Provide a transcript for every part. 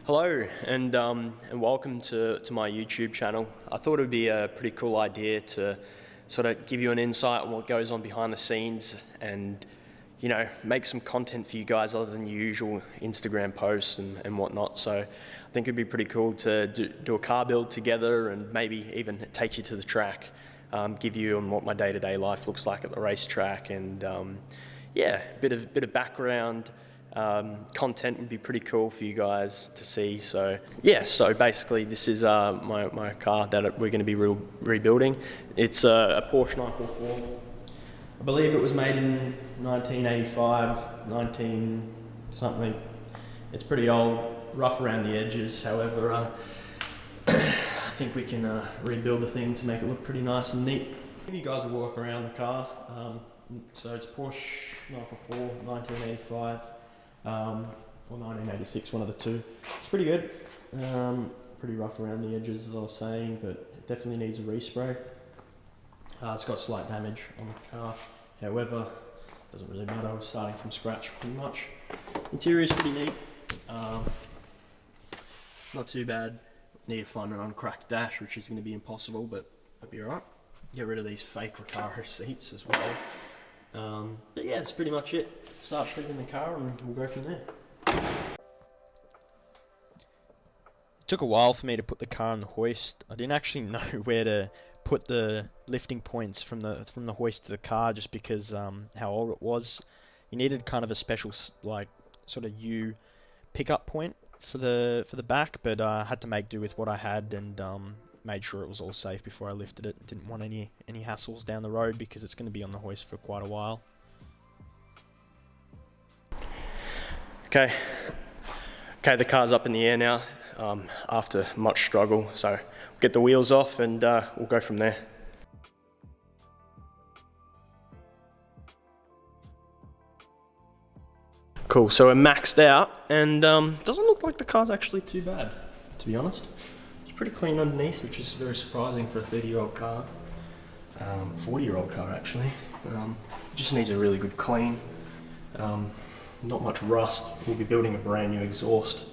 Hello and welcome to my YouTube channel. I thought it would be a pretty cool idea to sort of give you an insight on what goes on behind the scenes and, you know, make some content for you guys other than your usual Instagram posts and whatnot. So I think it'd be pretty cool to do a car build together and maybe even take you to the track, give you on what my day-to-day life looks like at the racetrack, and yeah, a bit of background. Content would be pretty cool for you guys to see. So yeah, so basically this is my car that we're going to be rebuilding. It's a Porsche 944. I believe it was made in 1985, 19 something. It's pretty old, rough around the edges. However, I think we can rebuild the thing to make it look pretty nice and neat. Give you guys a walk around the car. So it's Porsche 944, 1985. Or 1986, one of the two. It's pretty good. Pretty rough around the edges, as I was saying, but it definitely needs a respray. It's got slight damage on the car. However, it doesn't really matter. We're starting from scratch pretty much. Interior is pretty neat. It's not too bad. Need to find an uncracked dash, which is going to be impossible, but that'll be alright. Get rid of these fake Recaro seats as well. But yeah, that's pretty much it. Start stripping the car and we'll go from there. It took a while for me to put the car on the hoist. I didn't actually know where to put the lifting points from the hoist to the car, just because how old it was. You needed kind of a special like sort of U pickup point for the back, but I had to make do with what I had and made sure it was all safe before I lifted it. Didn't want any hassles down the road because it's going to be on the hoist for quite a while. Okay, the car's up in the air now after much struggle, so we'll get the wheels off and we'll go from there. Cool, so we're maxed out and doesn't look like the car's actually too bad, to be honest. Pretty clean underneath, which is very surprising for a 30-year-old car, 40-year-old car actually. Just needs a really good clean. Not much rust. We'll be building a brand new exhaust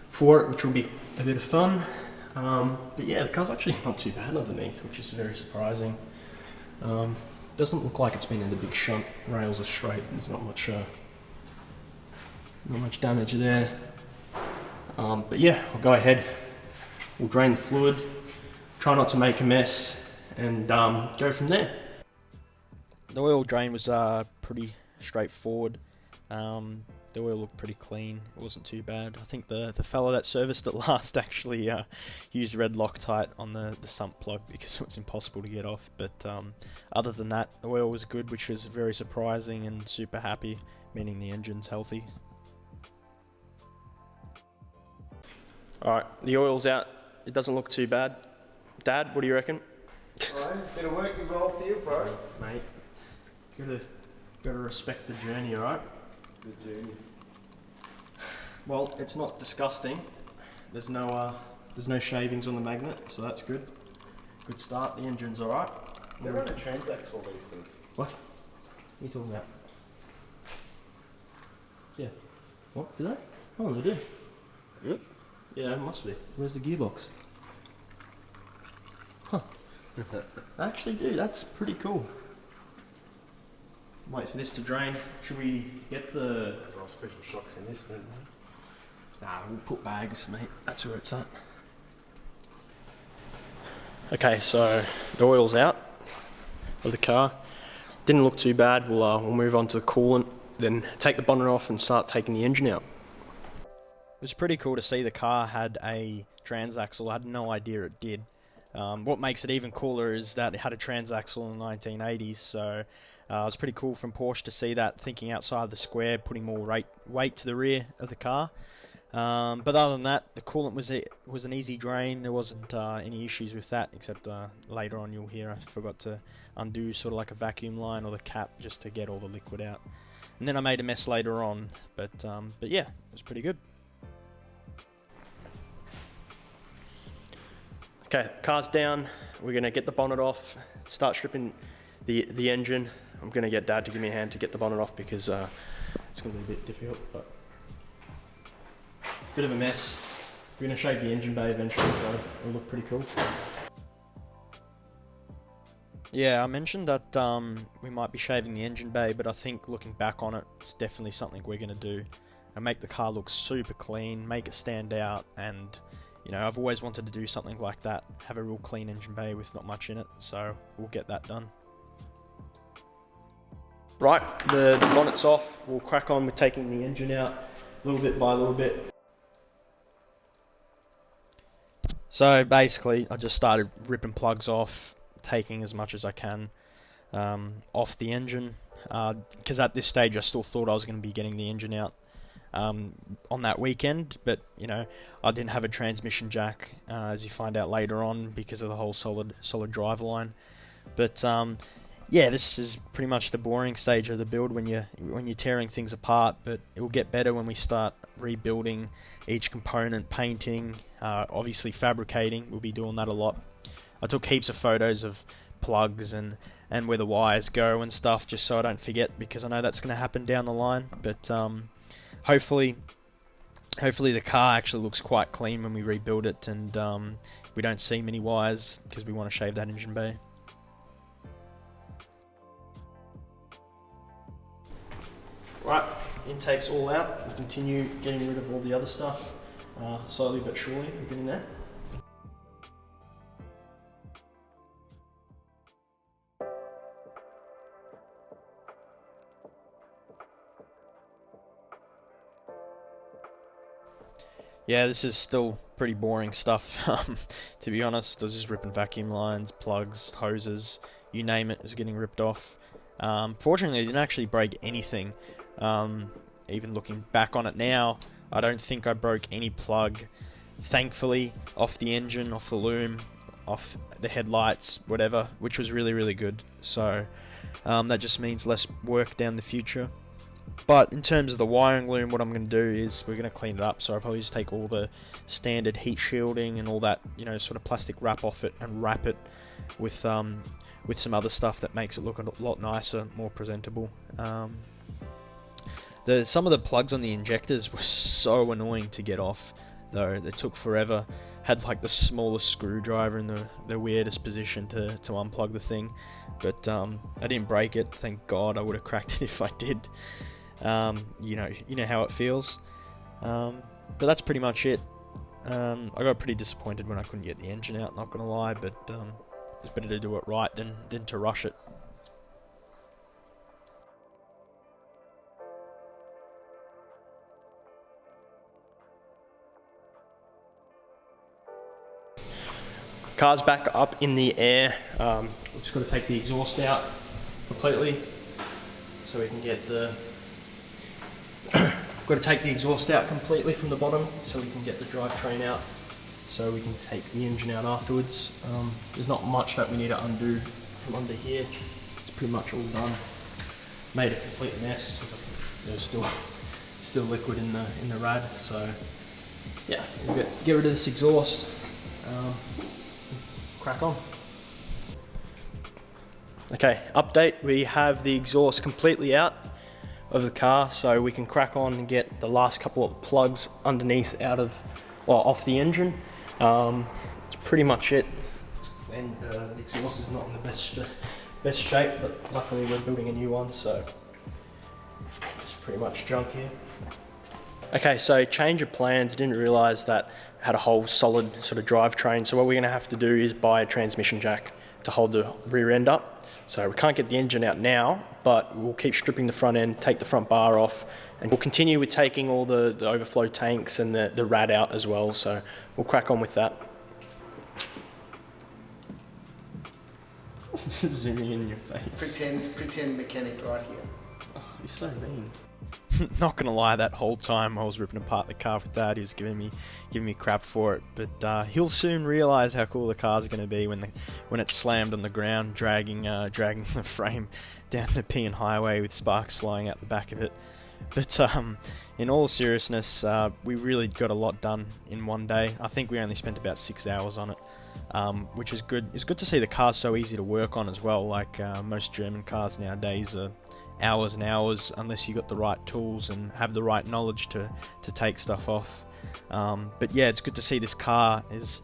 for it, which will be a bit of fun. But yeah, the car's actually not too bad underneath, which is very surprising. Doesn't look like it's been in the big shunt. Rails are straight. There's not much damage there. But yeah, I'll go ahead. We'll drain the fluid, try not to make a mess, and go from there. The oil drain was pretty straightforward. The oil looked pretty clean. It wasn't too bad. I think the fella that serviced it last actually used red Loctite on the sump plug because it was impossible to get off. But other than that, the oil was good, which was very surprising and super happy, meaning the engine's healthy. Alright, the oil's out. It doesn't look too bad. Dad, what do you reckon? Alright, it's bit of work involved here, bro. Mate, gotta respect the journey, alright? The journey. Well, it's not disgusting. There's no shavings on the magnet, so that's good. Good start. The engine's alright. They run a transax all these things. What? What are you talking about? Yeah. What? Do they? Oh, they do. Yep. Yeah, it must be. Where's the gearbox? Huh. I actually do. That's pretty cool. Wait for this to drain. Should we get the special shocks in this thing, mate? Nah, we'll put bags, mate. That's where it's at. Okay, so the oil's out of the car. Didn't look too bad. We'll move on to the coolant, then take the bonnet off and start taking the engine out. It was pretty cool to see the car had a transaxle. I had no idea it did. What makes it even cooler is that it had a transaxle in the 1980s, so it was pretty cool from Porsche to see that, thinking outside the square, putting more weight to the rear of the car. But other than that, the coolant was an easy drain. There wasn't any issues with that, except later on you'll hear I forgot to undo sort of like a vacuum line or the cap just to get all the liquid out. And then I made a mess later on, but yeah, it was pretty good. Okay, car's down. We're gonna get the bonnet off, start stripping the engine. I'm gonna get Dad to give me a hand to get the bonnet off because it's gonna be a bit difficult, but bit of a mess. We're gonna shave the engine bay eventually, so it'll look pretty cool. Yeah, I mentioned that we might be shaving the engine bay, but I think looking back on it, it's definitely something we're gonna do and make the car look super clean, make it stand out, and you know, I've always wanted to do something like that, have a real clean engine bay with not much in it, so we'll get that done. Right, the bonnet's off, we'll crack on with taking the engine out little bit by little bit. So basically, I just started ripping plugs off, taking as much as I can off the engine, because at this stage I still thought I was going to be getting the engine out on that weekend, but you know, I didn't have a transmission jack, as you find out later on, because of the whole solid drive line. But yeah, this is pretty much the boring stage of the build when you're tearing things apart, but it will get better when we start rebuilding each component, painting, obviously fabricating. We'll be doing that a lot. I took heaps of photos of plugs and where the wires go and stuff, just so I don't forget, because I know that's going to happen down the line. But hopefully the car actually looks quite clean when we rebuild it, and we don't see many wires because we want to shave that engine bay. Right, intake's all out. We'll continue getting rid of all the other stuff, slowly but surely. We're getting there. Yeah, this is still pretty boring stuff, to be honest. I was just ripping vacuum lines, plugs, hoses, you name it, is getting ripped off. Fortunately, I didn't actually break anything. Even looking back on it now, I don't think I broke any plug, thankfully, off the engine, off the loom, off the headlights, whatever, which was really, really good. So that just means less work down the future. But in terms of the wiring loom, what I'm going to do is we're going to clean it up. So I'll probably just take all the standard heat shielding and all that, you know, sort of plastic wrap off it and wrap it with some other stuff that makes it look a lot nicer, more presentable. Some of the plugs on the injectors were so annoying to get off, though. They took forever. Had like the smallest screwdriver in the weirdest position to unplug the thing. But I didn't break it, thank God. I would have cracked it if I did. You know how it feels. But that's pretty much it. I got pretty disappointed when I couldn't get the engine out, not gonna lie, but it's better to do it right than to rush it. Car's back up in the air. We've just got to take the exhaust out completely so we can get the got to take the exhaust out completely from the bottom so we can get the drivetrain out, so we can take the engine out afterwards. There's not much that we need to undo from under here. It's pretty much all done. Made a complete mess. There's still liquid in the rad, so yeah, we'll get rid of this exhaust. Crack on. Okay, update. We have the exhaust completely out of the car, so we can crack on and get the last couple of plugs underneath off the engine. It's pretty much it. And the exhaust is not in the best shape, but luckily we're building a new one, so it's pretty much junk here. Okay, so change of plans. Didn't realise that had a whole solid sort of drivetrain. So what we're going to have to do is buy a transmission jack to hold the rear end up. So we can't get the engine out now, but we'll keep stripping the front end, take the front bar off, and we'll continue with taking all the overflow tanks and the rad out as well. So we'll crack on with that. Zooming in your face. Pretend mechanic right here. Oh, you're so mean. Not gonna lie, that whole time I was ripping apart the car with Dad, he was giving me crap for it. But he'll soon realise how cool the car's gonna be when it's slammed on the ground, dragging the frame down the Pean Highway with sparks flying out the back of it. But in all seriousness, we really got a lot done in one day. I think we only spent about 6 hours on it, which is good. It's good to see the car's so easy to work on as well. Like most German cars nowadays are hours and hours unless you got the right tools and have the right knowledge to take stuff off. But yeah, it's good to see this car is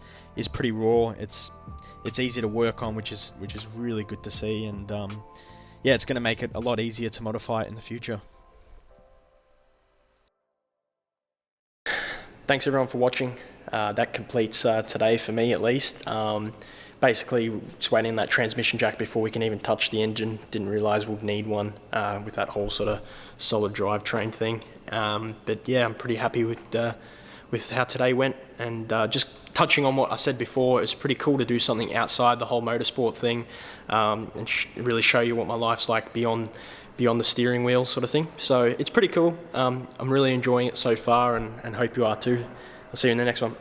pretty raw. It's easy to work on, which is really good to see, and yeah, it's going to make it a lot easier to modify it in the future. Thanks everyone for watching. That completes today for me at least. Basically, just waiting on that transmission jack before we can even touch the engine. Didn't realise we'd need one with that whole sort of solid drivetrain thing. But yeah, I'm pretty happy with how today went. And just touching on what I said before, it's pretty cool to do something outside the whole motorsport thing and really show you what my life's like beyond the steering wheel sort of thing. So it's pretty cool. I'm really enjoying it so far and hope you are too. I'll see you in the next one.